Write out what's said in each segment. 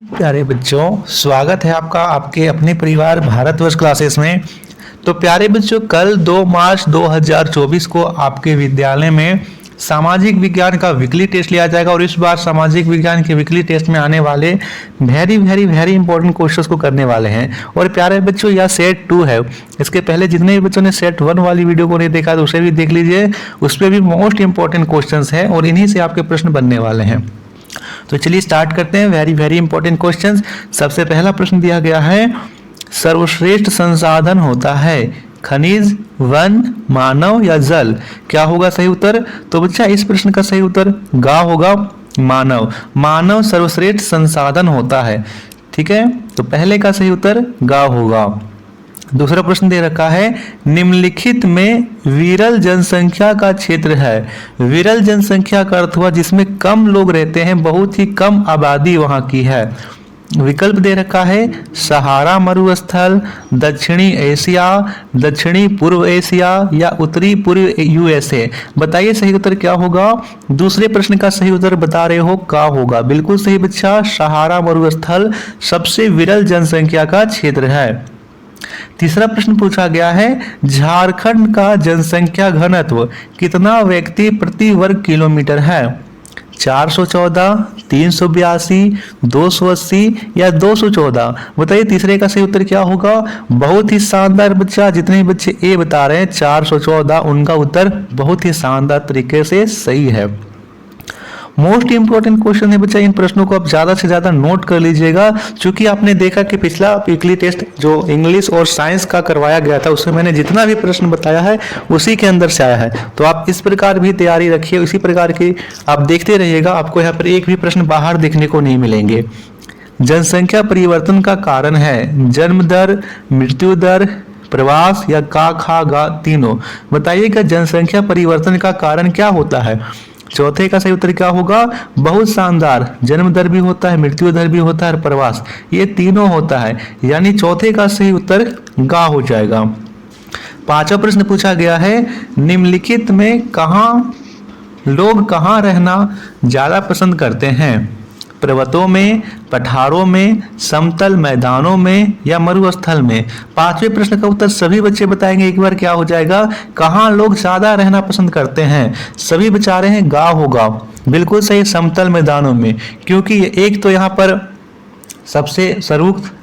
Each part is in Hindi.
प्यारे बच्चों, स्वागत है आपका आपके अपने परिवार भारतवर्ष क्लासेस में। तो प्यारे बच्चों, कल 2 मार्च 2024 को आपके विद्यालय में सामाजिक विज्ञान का वीकली टेस्ट लिया जाएगा और इस बार सामाजिक विज्ञान के वीकली टेस्ट में आने वाले वेरी इंपॉर्टेंट क्वेश्चंस को करने वाले हैं। और प्यारे बच्चों, यह सेट 2 है। इसके पहले जितने भी बच्चों ने सेट 1 वाली वीडियो को नहीं देखा तो उसे भी देख लीजिए, उसमें भी मोस्ट इंपॉर्टेंट क्वेश्चंस हैं और इन्हीं से आपके प्रश्न बनने वाले हैं। तो चलिए स्टार्ट करते हैं। Very important questions. सबसे पहला प्रश्न दिया गया है, सर्वश्रेष्ठ संसाधन होता है खनिज, वन, मानव या जल? क्या होगा सही उत्तर? तो बच्चा इस प्रश्न का सही उत्तर गा होगा, मानव। मानव सर्वश्रेष्ठ संसाधन होता है। ठीक है, तो पहले का सही उत्तर गा होगा। दूसरा प्रश्न दे रखा है, निम्नलिखित में विरल जनसंख्या का क्षेत्र है। विरल जनसंख्या का अर्थ हुआ जिसमें कम लोग रहते हैं, बहुत ही कम आबादी वहां की है। विकल्प दे रखा है, सहारा मरुस्थल, दक्षिणी एशिया, दक्षिणी पूर्व एशिया या उत्तरी पूर्व यूएसए। बताइए सही उत्तर क्या होगा? दूसरे प्रश्न का सही उत्तर बता रहे हो, क्या होगा? बिल्कुल सही बच्चा, सहारा मरुस्थल सबसे विरल जनसंख्या का क्षेत्र है। तीसरा प्रश्न पूछा गया है, झारखंड का जनसंख्या घनत्व कितना व्यक्ति प्रति वर्ग किलोमीटर है? 414, 382, 280 या 214? बताइए तीसरे का सही उत्तर क्या होगा? बहुत ही शानदार बच्चा, जितने बच्चे ए बता रहे हैं 414, उनका उत्तर बहुत ही शानदार तरीके से सही है। मोस्ट इंपॉर्टेंट क्वेश्चन है बच्चा, इन प्रश्नों को आप ज्यादा से ज्यादा नोट कर लीजिएगा, क्योंकि आपने देखा कि पिछला वीकली टेस्ट जो इंग्लिश और साइंस का करवाया गया था उसमें मैंने जितना भी प्रश्न बताया है उसी के अंदर से आया है। तो आप इस प्रकार भी तैयारी रखिए, इसी प्रकार की आप देखते रहिएगा, आपको यहाँ पर एक भी प्रश्न बाहर देखने को नहीं मिलेंगे। जनसंख्या परिवर्तन का कारण है जन्म दर, मृत्यु दर, प्रवास या का खा गा तीनों? बताइएगा जनसंख्या परिवर्तन का कारण क्या होता है? चौथे का सही उत्तर क्या होगा? बहुत शानदार, जन्म दर भी होता है, मृत्यु दर भी होता है, प्रवास, ये तीनों होता है, यानी चौथे का सही उत्तर गा हो जाएगा। पांचवा प्रश्न पूछा गया है, निम्नलिखित में लोग कहाँ रहना ज्यादा पसंद करते हैं? पर्वतों में, पठारों में, समतल मैदानों में या मरुस्थल में? पांचवें प्रश्न का उत्तर सभी बच्चे बताएंगे एक बार, क्या हो जाएगा? कहाँ लोग ज्यादा रहना पसंद करते हैं? सभी बचा रहे हैं गा होगा। बिल्कुल सही, समतल मैदानों में, क्योंकि एक तो यहाँ पर सबसे सर्वोत्तम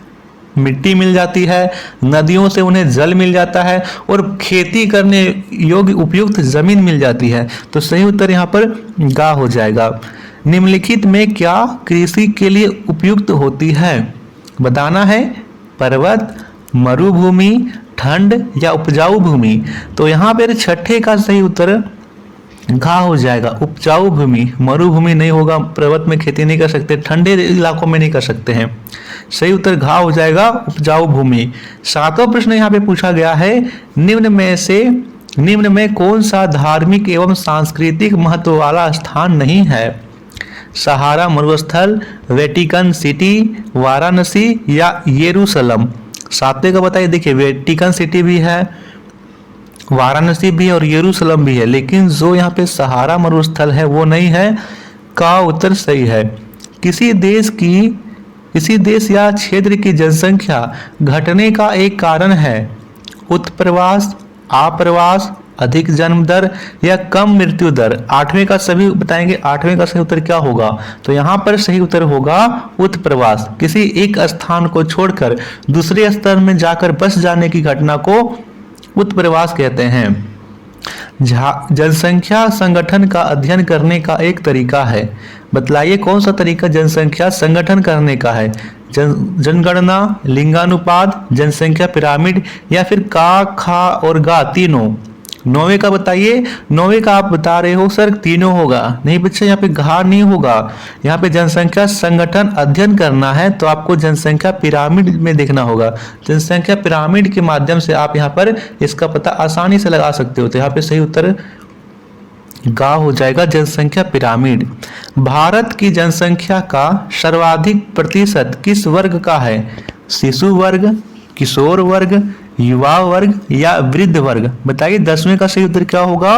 मिट्टी मिल जाती है, नदियों से उन्हें जल मिल जाता है और खेती करने योग्य उपयुक्त जमीन मिल जाती है। तो सही उत्तर यहाँ पर गा हो जाएगा। निम्नलिखित में क्या कृषि के लिए उपयुक्त होती है? बताना है, पर्वत, मरुभूमि, ठंड या उपजाऊ भूमि? तो यहाँ पर छठे का सही उत्तर घा हो जाएगा, उपजाऊ भूमि। मरुभूमि नहीं होगा, पर्वत में खेती नहीं कर सकते, ठंडे इलाकों में नहीं कर सकते हैं। सही उत्तर घा हो जाएगा, उपजाऊ भूमि। सातवां प्रश्न यहाँ पे पूछा गया है, निम्न में कौन सा धार्मिक एवं सांस्कृतिक महत्व वाला स्थान नहीं है? सहारा मरुस्थल, वेटिकन सिटी, वाराणसी या यरूशलेम? सातवें का बताइए। देखिए, वेटिकन सिटी भी है, वाराणसी भी है और यरूशलेम भी है, लेकिन जो यहाँ पे सहारा मरुस्थल है वो नहीं है। का उत्तर सही है। किसी देश या क्षेत्र की जनसंख्या घटने का एक कारण है उत्प्रवास, आप्रवास, अधिक जन्म दर या कम मृत्यु दर? आठवें का सभी बताएंगे, आठवें का सही उत्तर क्या होगा? तो यहाँ पर सही उत्तर होगा उत्प्रवास। किसी एक स्थान को छोड़कर दूसरे स्थान में जाकर बस जाने की घटना को उत्प्रवास कहते हैं। जनसंख्या संगठन का अध्ययन करने का एक तरीका है। बतलाइए कौन सा तरीका जनसंख्या संगठन करने का है? जनगणना, लिंगानुपात, जनसंख्या पिरामिड या फिर का, खा और गा तीनों? नौवे का बताइए। नौवे का आप बता रहे हो सर तीनों होगा। नहीं बच्चे, यहाँ पे घा नहीं होगा, यहाँ पे जनसंख्या संगठन अध्ययन करना है तो आपको जनसंख्या पिरामिड में देखना होगा। जनसंख्या पिरामिड के माध्यम से आप यहाँ पर इसका पता आसानी से लगा सकते हो। तो यहाँ पे सही उत्तर गा हो जाएगा, जनसंख्या पिरामिड। भारत की जनसंख्या का सर्वाधिक प्रतिशत किस वर्ग का है? शिशु वर्ग, किशोर वर्ग, युवा वर्ग या वृद्ध वर्ग? बताइए 10वें का सही उत्तर क्या होगा?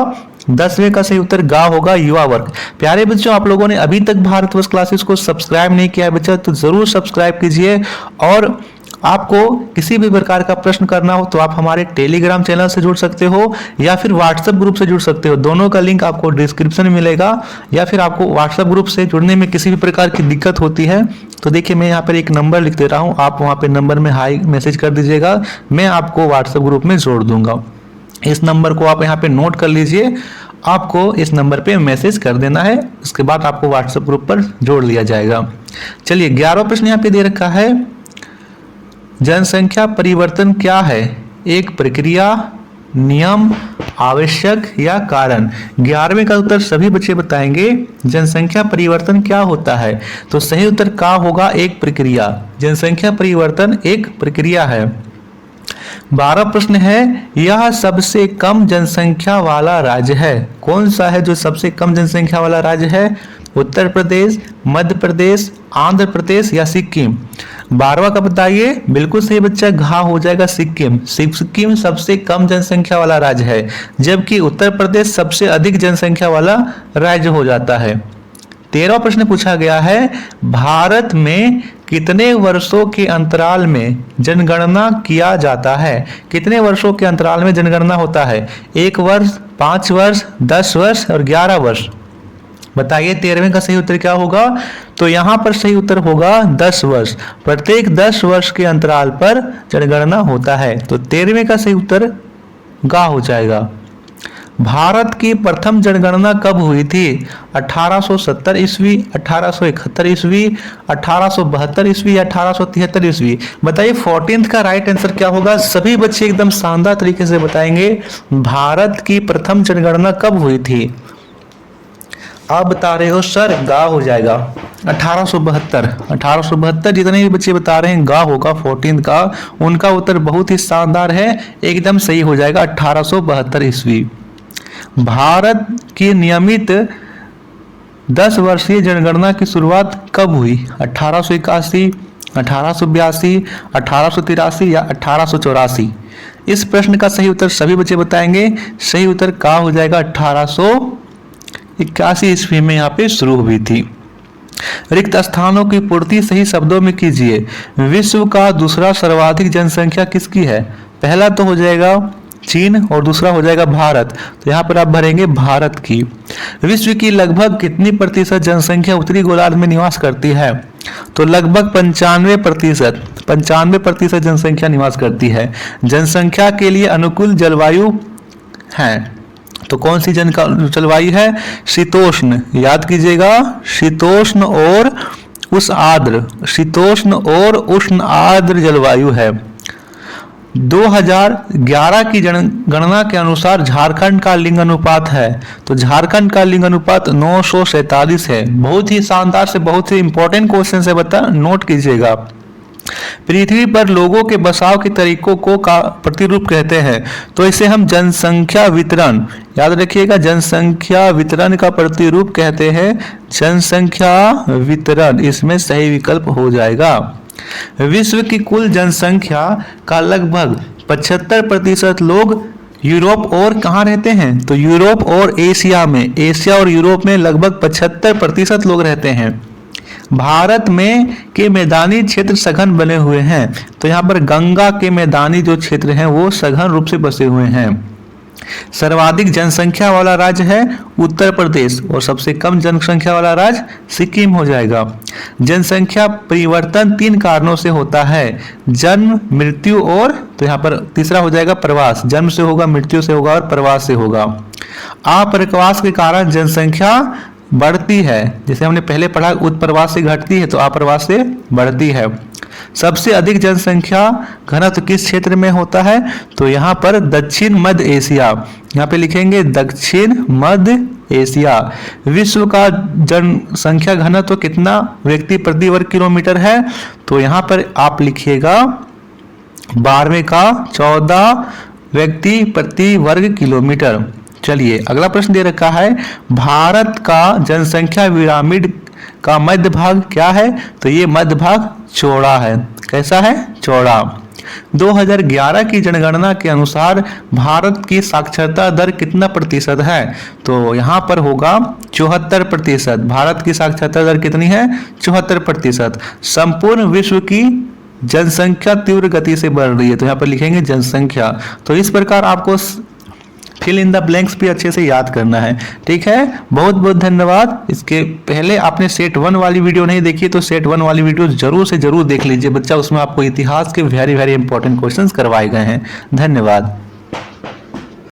10वें का सही उत्तर गा होगा युवा वर्ग। प्यारे बच्चों, आप लोगों ने अभी तक भारतवर्ष क्लासेस को सब्सक्राइब नहीं किया है बच्चा, तो जरूर सब्सक्राइब कीजिए। और आपको किसी भी प्रकार का प्रश्न करना हो तो आप हमारे टेलीग्राम चैनल से जुड़ सकते हो या फिर व्हाट्सएप ग्रुप से जुड़ सकते हो। दोनों का लिंक आपको डिस्क्रिप्शन में मिलेगा। या फिर आपको व्हाट्सएप ग्रुप से जुड़ने में किसी भी प्रकार की दिक्कत होती है तो देखिए, मैं यहाँ पर एक नंबर लिख दे रहा हूँ, आप वहाँ पे नंबर में हाई मैसेज कर दीजिएगा, मैं आपको व्हाट्सएप ग्रुप में जोड़ दूंगा। इस नंबर को आप यहाँ पे नोट कर लीजिए, आपको इस नंबर पे मैसेज कर देना है, उसके बाद आपको व्हाट्सएप ग्रुप पर जोड़ लिया जाएगा। चलिए 11वां प्रश्न यहाँ पे दे रखा है, जनसंख्या परिवर्तन क्या है? एक प्रक्रिया, नियम, आवश्यक या कारण। 11वें का उत्तर सभी बच्चे बताएंगे। जनसंख्या परिवर्तन क्या होता है? तो सही उत्तर का होगा एक प्रक्रिया। जनसंख्या परिवर्तन एक प्रक्रिया है। 12 प्रश्न है, यह सबसे कम जनसंख्या वाला राज्य है। कौन सा है जो सबसे कम जनसंख्या वाला राज्य है? उत्तर प्रदेश, मध्य प्रदेश, आंध्र प्रदेश या सिक्किम। 12वां का बताइए। बिल्कुल सही बच्चा, घा हो जाएगा सिक्किम। सिक्किम सबसे कम जनसंख्या वाला राज्य है, जबकि उत्तर प्रदेश सबसे अधिक जनसंख्या वाला राज्य हो जाता है। 13वां प्रश्न पूछा गया है, भारत में कितने वर्षों के अंतराल में जनगणना किया जाता है? कितने वर्षों के अंतराल में जनगणना होता है? 1 वर्ष, 5 वर्ष, 10 वर्ष और 11 वर्ष। बताइए 13वें का सही उत्तर क्या होगा? तो यहाँ पर सही उत्तर होगा 10 वर्ष। प्रत्येक 10 वर्ष के अंतराल पर जनगणना होता है। तो 13वें का सही उत्तर गा हो जाएगा। भारत की प्रथम जनगणना कब हुई थी? 1870 ईस्वी, 1871 ईस्वी, 1872 ईस्वी या 1873 ईस्वी। बताइए 14th का राइट आंसर क्या होगा? सभी बच्चे एकदम शानदार तरीके से बताएंगे। भारत की प्रथम जनगणना कब हुई थी? आप बता रहे हो सर गा हो जाएगा 1872। जितने भी बच्चे बता रहे हैं गा होगा 14 का, उनका उत्तर बहुत ही शानदार है, एकदम सही हो जाएगा 1872 ईस्वी। भारत की नियमित 10 वर्षीय जनगणना की शुरुआत कब हुई? 1881, 1882, 1883 या 1884। इस प्रश्न का सही उत्तर सभी बच्चे बताएंगे। सही उत्तर का हो जाएगा 1881 ईस्वी में यहाँ पे शुरू हुई थी। रिक्त स्थानों की पूर्ति सही शब्दों में कीजिए। विश्व का दूसरा सर्वाधिक जनसंख्या किसकी है? पहला तो हो जाएगा चीन और दूसरा हो जाएगा भारत, तो यहाँ पर आप भरेंगे भारत की। विश्व की लगभग कितनी प्रतिशत जनसंख्या उत्तरी गोलार्ध में निवास करती है? तो लगभग 95% जनसंख्या निवास करती है। जनसंख्या के लिए अनुकूल जलवायु है, तो कौन सी जलवायु है? शीतोष्ण, याद कीजिएगा, शीतोष्ण और उष्ण आर्द्र, शीतोष्ण और उष्ण आर्द्र जलवायु है। 2011 की जनगणना के अनुसार झारखंड का लिंग अनुपात है, तो झारखंड का लिंग अनुपात 947 है। बहुत ही शानदार से बहुत ही इंपॉर्टेंट क्वेश्चन है, बता नोट कीजिएगा। पृथ्वी पर लोगों के बसाव के तरीकों को का प्रतिरूप कहते हैं, तो इसे हम जनसंख्या वितरण, याद रखिएगा, जनसंख्या वितरण का प्रतिरूप कहते हैं जनसंख्या वितरण। इसमें सही विकल्प हो जाएगा। विश्व की कुल जनसंख्या का लगभग 75% लोग यूरोप और कहाँ रहते हैं? तो यूरोप और एशिया में, एशिया और यूरोप में लगभग 75% लोग रहते हैं। भारत में के मैदानी क्षेत्र सघन बने हुए हैं, तो यहाँ पर गंगा के मैदानी जो क्षेत्र हैं वो सघन रूप से बसे हुए हैं। सर्वाधिक जनसंख्या वाला राज्य है उत्तर प्रदेश और सबसे कम जनसंख्या वाला राज्य सिक्किम हो जाएगा। जनसंख्या परिवर्तन 3 कारणों से होता है, जन्म, मृत्यु और, तो यहाँ पर तीसरा हो जाएगा प्रवास। जन्म से होगा, मृत्यु से होगा और प्रवास से होगा। अप्रवास के कारण जनसंख्या बढ़ती है, जैसे हमने पहले पढ़ा उत्प्रवास से घटती है तो अप्रवास से बढ़ती है। सबसे अधिक जनसंख्या घनत्व किस क्षेत्र में होता है? तो यहाँ पर दक्षिण मध्य एशिया, यहाँ पे लिखेंगे दक्षिण मध्य एशिया। विश्व का जनसंख्या घनत्व कितना व्यक्ति प्रति वर्ग किलोमीटर है? तो यहाँ पर आप लिखिएगा 12वें का 14 व्यक्ति प्रति वर्ग किलोमीटर। चलिए अगला प्रश्न दे रखा है, भारत का जनसंख्या पिरामिड का मध्य भाग क्या है? तो ये मध्य भाग चौड़ा है। कैसा है? चौड़ा। 2011 की जनगणना के अनुसार भारत की साक्षरता दर कितना प्रतिशत है? तो यहाँ पर होगा 74%। भारत की साक्षरता दर कितनी है? 74%। संपूर्ण विश्व की जनसंख्या तीव्र गति से बढ़ रही है, तो यहाँ पर लिखेंगे जनसंख्या। तो इस प्रकार आपको फिल इन द ब्लैंक्स भी अच्छे से याद करना है। ठीक है, बहुत बहुत धन्यवाद। इसके पहले आपने सेट 1 वाली वीडियो नहीं देखी तो सेट 1 वाली वीडियो जरूर से जरूर देख लीजिए बच्चा, उसमें आपको इतिहास के वेरी वेरी इंपॉर्टेंट क्वेश्चंस करवाए गए हैं। धन्यवाद।